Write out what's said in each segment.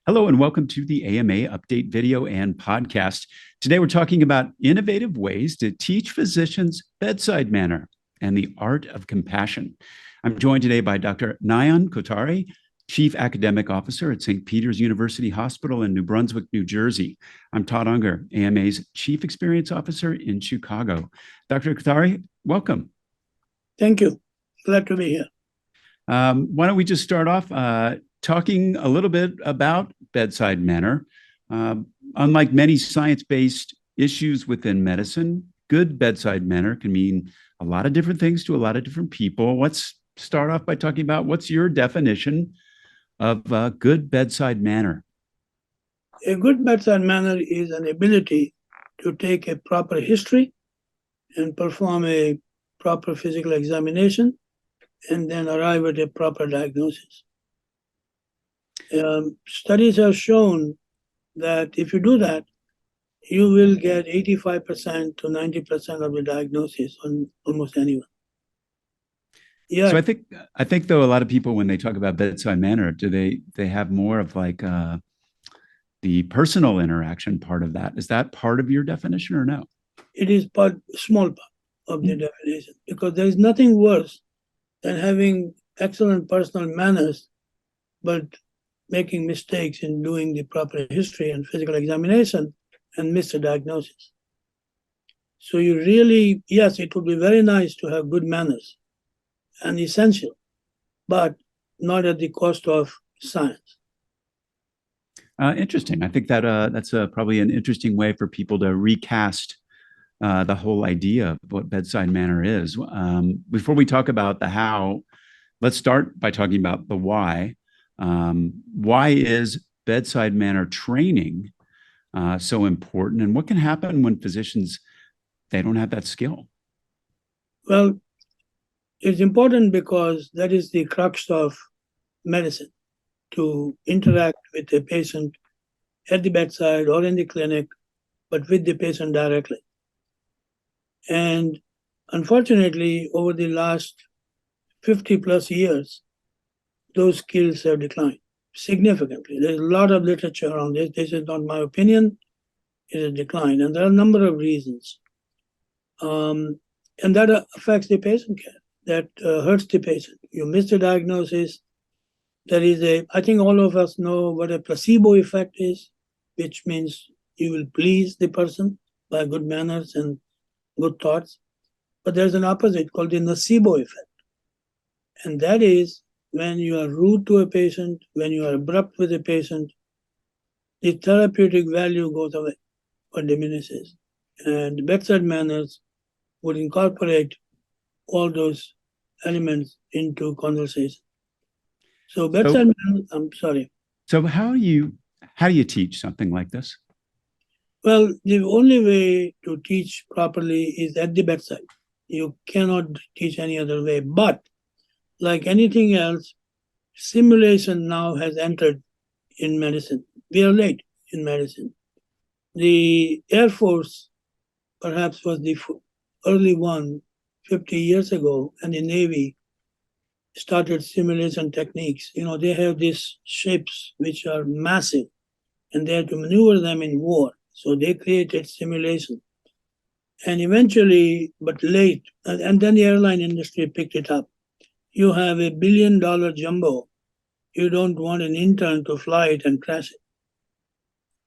Hello and welcome to the AMA Update video and podcast. Today we're talking about innovative ways to teach physicians bedside manner and the art of compassion. I'm joined today by Dr. Nayan Kotari, Chief Academic Officer at St. Peter's University Hospital in New Brunswick, New Jersey. I'm Todd Unger, AMA's Chief Experience Officer in Chicago. Dr. Kotari, welcome. Thank you. Glad to be here. Why don't we just start off talking a little bit about bedside manner. Unlike many science-based issues within medicine, good bedside manner can mean a lot of different things to a lot of different people. Let's start off by talking about what's your definition of good bedside manner? A good bedside manner is an ability to take a proper history and perform a proper physical examination and then arrive at a proper diagnosis. Studies have shown that if you do that, you will get 85% to 90% of the diagnosis on almost anyone. Yeah. So I think though a lot of people when they talk about bedside manner, do they have more of like the personal interaction part of that? Is that part of your definition or no? It is small part of the definition, because there is nothing worse than having excellent personal manners, but making mistakes in doing the proper history and physical examination and miss a diagnosis. So you really, yes, it would be very nice to have good manners and essential, but not at the cost of science. Interesting. I think that that's probably an interesting way for people to recast the whole idea of what bedside manner is. Before we talk about the how, let's start by talking about the why. Why is bedside manner training so important, and what can happen when physicians they don't have that skill? Well, it's important because that is the crux of medicine, to interact with a patient at the bedside or in the clinic, but with the patient directly. And unfortunately, over the last 50 plus years, those skills have declined significantly. There's a lot of literature on this. This is not my opinion. It has declined. And there are a number of reasons. And that affects the patient care. That hurts the patient. You miss the diagnosis. There is I think all of us know what a placebo effect is, which means you will please the person by good manners and good thoughts. But there's an opposite called the nocebo effect. And that is when you are rude to a patient, when you are abrupt with a patient, the therapeutic value goes away or diminishes. And bedside manners would incorporate all those elements into conversation. So bedside manners, I'm sorry. So how do you teach something like this? Well, the only way to teach properly is at the bedside. You cannot teach any other way. But like anything else, simulation now has entered in medicine. We are late in medicine. The Air Force perhaps was the early one 50 years ago, and the Navy started simulation techniques. You know, they have these ships which are massive, and they have to maneuver them in war. So they created simulation. And eventually, but late, and then the airline industry picked it up. You have $1 billion jumbo. You don't want an intern to fly it and crash it.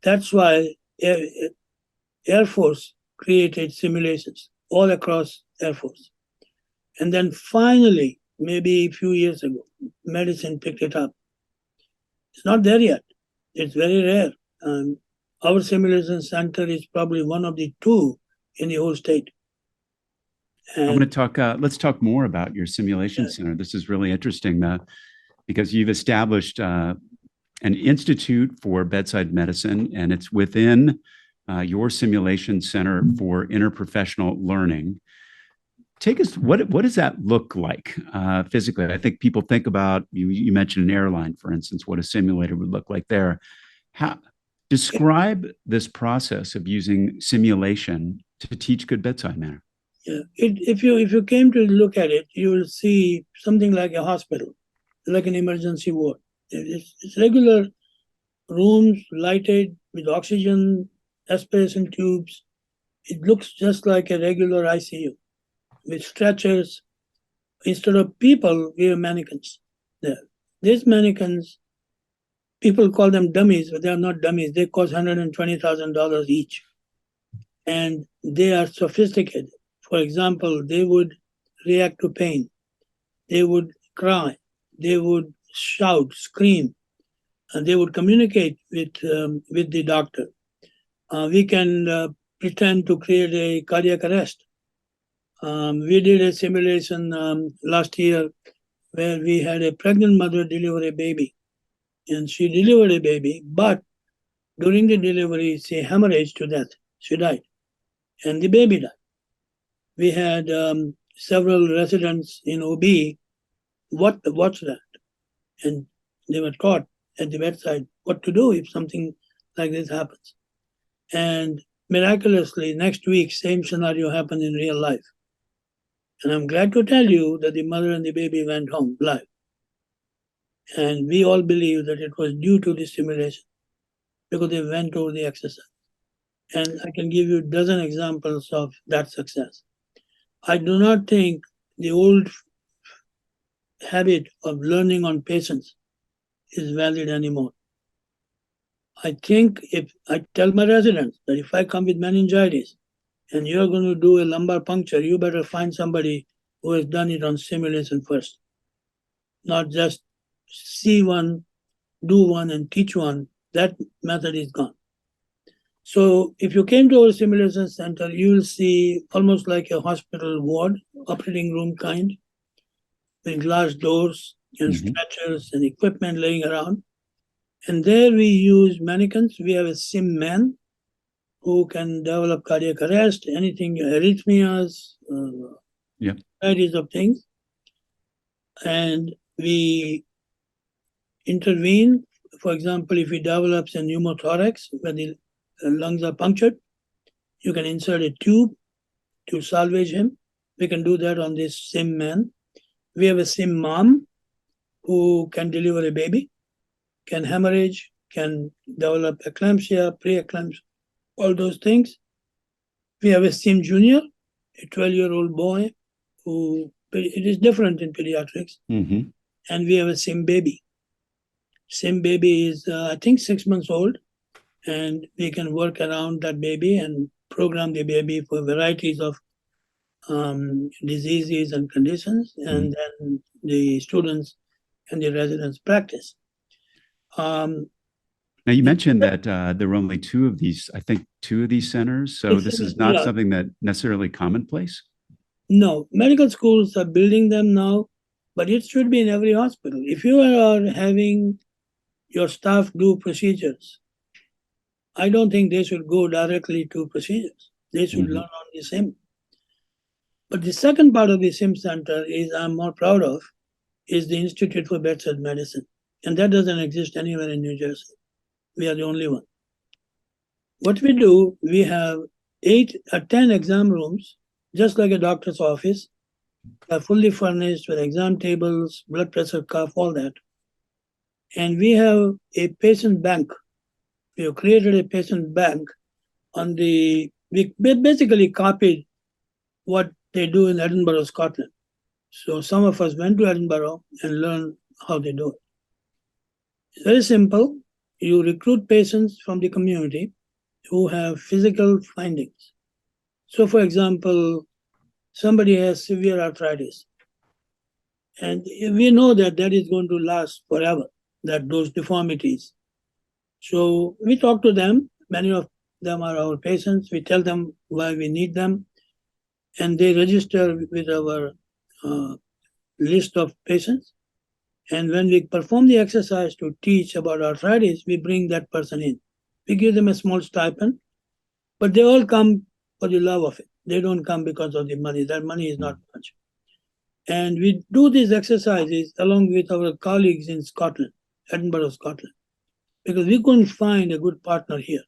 That's why Air Force created simulations all across Air Force. And then finally, maybe a few years ago, medicine picked it up. It's not there yet. It's very rare. Our simulation center is probably one of the two in the whole state. I want to talk, let's talk more about your simulation center. This is really interesting because you've established an institute for bedside medicine, and it's within your simulation center for interprofessional learning. Take us, what does that look like physically? I think people think about, you mentioned an airline, for instance, what a simulator would look like there. Describe this process of using simulation to teach good bedside manner. Yeah, if you came to look at it, you will see something like a hospital, like an emergency ward. It's regular rooms lighted with oxygen, aspiration tubes. It looks just like a regular ICU with stretchers. Instead of people, we have mannequins there. These mannequins, people call them dummies, but they are not dummies. They cost $120,000 each. And they are sophisticated. For example, they would react to pain. They would cry. They would shout, scream, and they would communicate with the doctor. We can pretend to create a cardiac arrest. We did a simulation last year where we had a pregnant mother deliver a baby, and she delivered a baby, but during the delivery, she hemorrhaged to death. She died, and the baby died. We had several residents in OB watch that, and they were taught at the bedside what to do if something like this happens. And miraculously, next week, same scenario happened in real life. And I'm glad to tell you that the mother and the baby went home live. And we all believe that it was due to the stimulation because they went over the exercise. And I can give you a dozen examples of that success. I do not think the old habit of learning on patients is valid anymore. I think if I tell my residents that if I come with meningitis and you're going to do a lumbar puncture, you better find somebody who has done it on simulation first, not just see one, do one, and teach one. That method is gone. So if you came to our simulation center, you will see almost like a hospital ward, operating room kind, with glass doors and stretchers and equipment laying around. And there we use mannequins. We have a sim man who can develop cardiac arrest, anything, arrhythmias, varieties of things. And we intervene. For example, if he develops a pneumothorax where the lungs are punctured, you can insert a tube to salvage him. We can do that on this sim man. We have a sim mom who can deliver a baby, can hemorrhage, can develop eclampsia, pre-eclampsia, all those things. We have a sim junior, a 12-year-old boy who, it is different in pediatrics. And we have a sim baby. Sim baby is, I think, 6 months old, and we can work around that baby and program the baby for varieties of diseases and conditions, and then the students and the residents practice. Now, you mentioned that there were only two of these centers. So this is not something that necessarily commonplace? No, medical schools are building them now, but it should be in every hospital. If you are having your staff do procedures, I don't think they should go directly to procedures. They should learn on the SIM. But the second part of the SIM center is I'm more proud of is the Institute for Bedside Medicine. And that doesn't exist anywhere in New Jersey. We are the only one. What we do, we have 8 or 10 exam rooms, just like a doctor's office, are fully furnished with exam tables, blood pressure cuff, all that. And we have a patient bank. We have created a patient bank we basically copied what they do in Edinburgh, Scotland. So some of us went to Edinburgh and learned how they do it. It's very simple. You recruit patients from the community who have physical findings. So, for example, somebody has severe arthritis, and we know that that is going to last forever, that those deformities. So we talk to them. Many of them are our patients. We tell them why we need them, and they register with our list of patients. And when we perform the exercise to teach about arthritis, we bring that person in. We give them a small stipend, but they all come for the love of it. They don't come because of the money. That money is not much. And we do these exercises along with our colleagues in Scotland, Edinburgh, Scotland, because we couldn't find a good partner here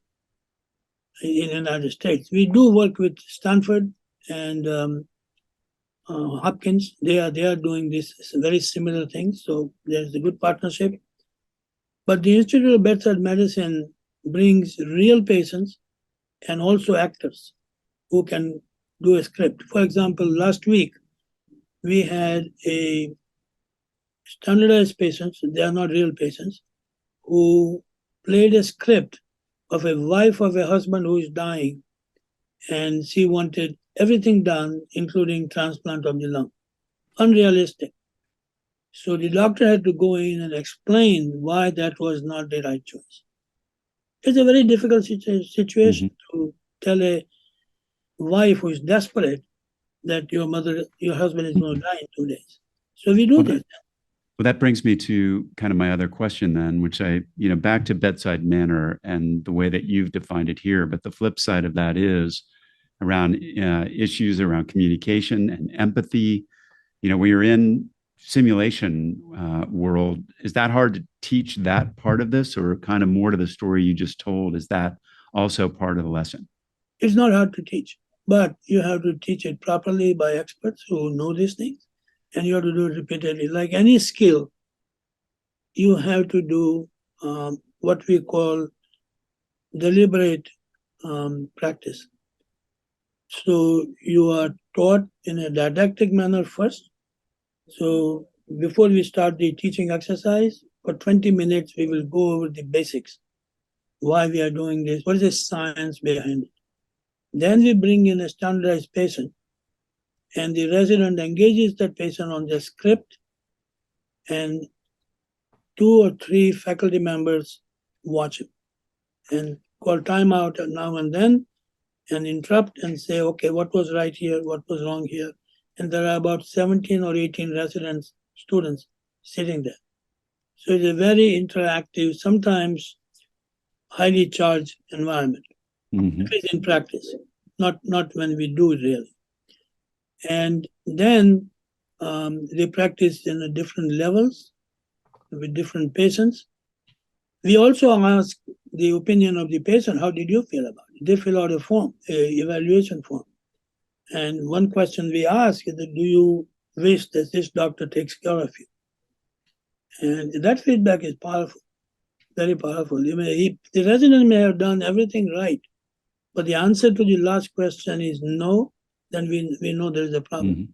in the United States. We do work with Stanford and Hopkins. They are doing this very similar things. So there's a good partnership. But the Institute of Bedside Medicine brings real patients and also actors who can do a script. For example, last week we had a standardized patients, they are not real patients, who played a script of a wife of a husband who is dying, and she wanted everything done, including transplant of the lung. Unrealistic. So the doctor had to go in and explain why that was not the right choice. It's a very difficult situation to tell a wife who is desperate that your husband is going to die in 2 days. So we do Well, this. Well, that brings me to kind of my other question then, which back to bedside manner and the way that you've defined it here. But the flip side of that is around issues around communication and empathy. When you're in simulation world, is that hard to teach that part of this, or kind of more to the story you just told? Is that also part of the lesson? It's not hard to teach, but you have to teach it properly by experts who know these things, and you have to do it repeatedly. Like any skill, you have to do what we call deliberate practice. So you are taught in a didactic manner first. So before we start the teaching exercise, for 20 minutes, we will go over the basics. Why we are doing this, what is the science behind it. Then we bring in a standardized patient, and the resident engages that patient on the script, and 2 or 3 faculty members watch him and call timeout now and then and interrupt and say, okay, what was right here, what was wrong here. And there are about 17 or 18 residents, students sitting there. So it's a very interactive, sometimes highly charged environment. It is in practice, not when we do it really. And then they practice in different levels with different patients. We also ask the opinion of the patient. How did you feel about it? They fill out a form, evaluation form. And one question we ask is that, do you wish that this doctor takes care of you? And that feedback is powerful, very powerful. The resident may have done everything right, but the answer to the last question is no, then we know there is a problem.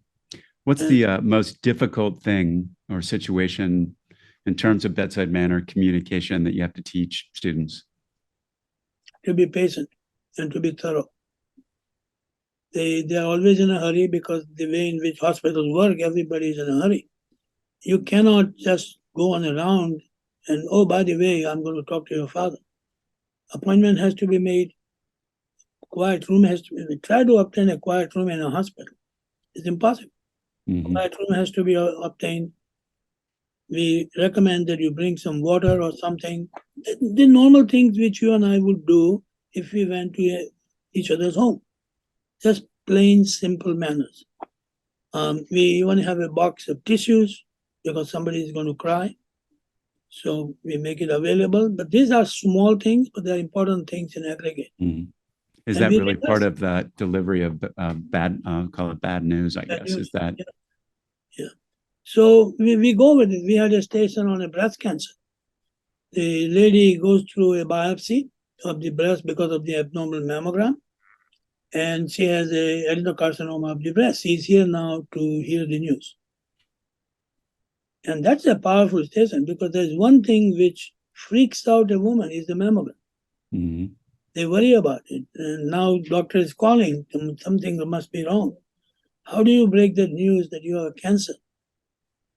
What's the most difficult thing or situation in terms of bedside manner communication that you have to teach students? To be patient and to be thorough. They are always in a hurry because the way in which hospitals work, everybody is in a hurry. You cannot just go on around and, oh, by the way, I'm going to talk to your father. Appointment has to be made. Quiet room has to be. Try to obtain a quiet room in a hospital. It's impossible. Quiet room has to be obtained. We recommend that you bring some water or something. The normal things which you and I would do if we went to each other's home. Just plain, simple manners. We even have a box of tissues because somebody is going to cry. So we make it available. But these are small things, but they're important things in aggregate. Is that really part of the delivery of call it bad news, I guess? Is that? Yeah. So we go with it. We had a station on a breast cancer. The lady goes through a biopsy of the breast because of the abnormal mammogram, and she has a adenocarcinoma of the breast. She's here now to hear the news. And that's a powerful station because there's one thing which freaks out a woman is the mammogram. They worry about it. And now doctor is calling, something must be wrong. How do you break that news that you have cancer?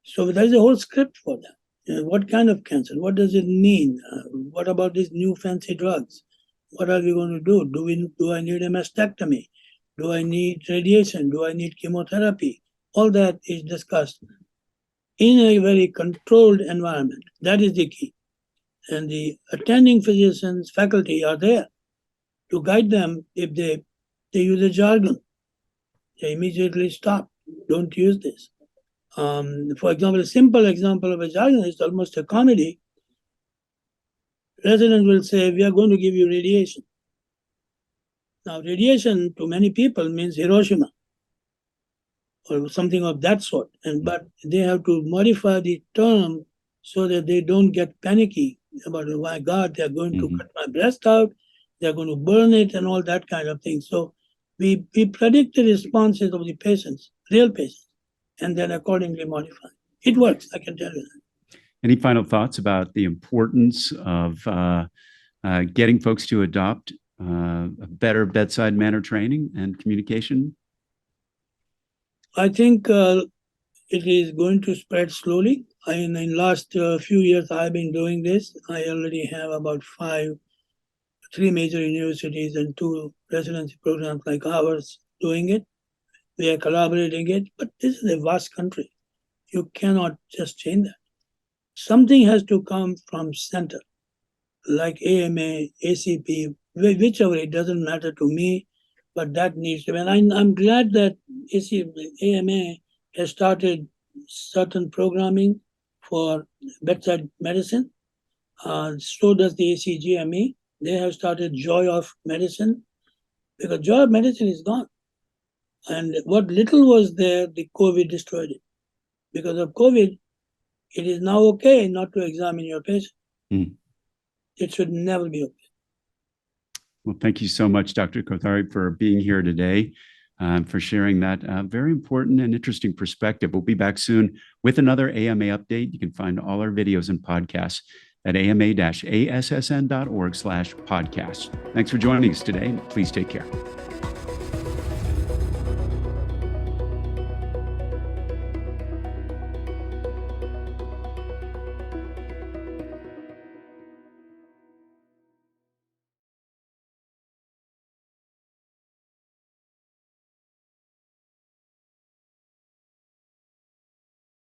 So there's a whole script for that. What kind of cancer? What does it mean? What about these new fancy drugs? What are we going to do? Do I need a mastectomy? Do I need radiation? Do I need chemotherapy? All that is discussed in a very controlled environment. That is the key. And the attending physicians, faculty are there to guide them. If they use a jargon, they immediately stop. Don't use this. For example, a simple example of a jargon is almost a comedy. Residents will say, we are going to give you radiation. Now, radiation to many people means Hiroshima or something of that sort. But they have to modify the term so that they don't get panicky about, oh my God, they're going to Mhm. cut my breast out, they're going to burn it, and all that kind of thing. So we predict the responses of the patients, real patients, and then accordingly modify. It works, I can tell you that. Any final thoughts about the importance of getting folks to adopt a better bedside manner training and communication? I think it is going to spread slowly. In last few years, I've been doing this. I already have about three major universities and two residency programs like ours doing it. We are collaborating it, but this is a vast country. You cannot just change that. Something has to come from center, like AMA, ACP, whichever, it doesn't matter to me, but that needs to be. And I'm glad that AMA has started certain programming for bedside medicine. So does the ACGME. They have started Joy of Medicine, because Joy of Medicine is gone. And what little was there, the COVID destroyed it. Because of COVID, it is now okay not to examine your patient. Mm. It should never be okay. Well, thank you so much, Dr. Kothari, for being here today, for sharing that very important and interesting perspective. We'll be back soon with another AMA update. You can find all our videos and podcasts at ama-assn.org/podcast. Thanks for joining us today. Please take care.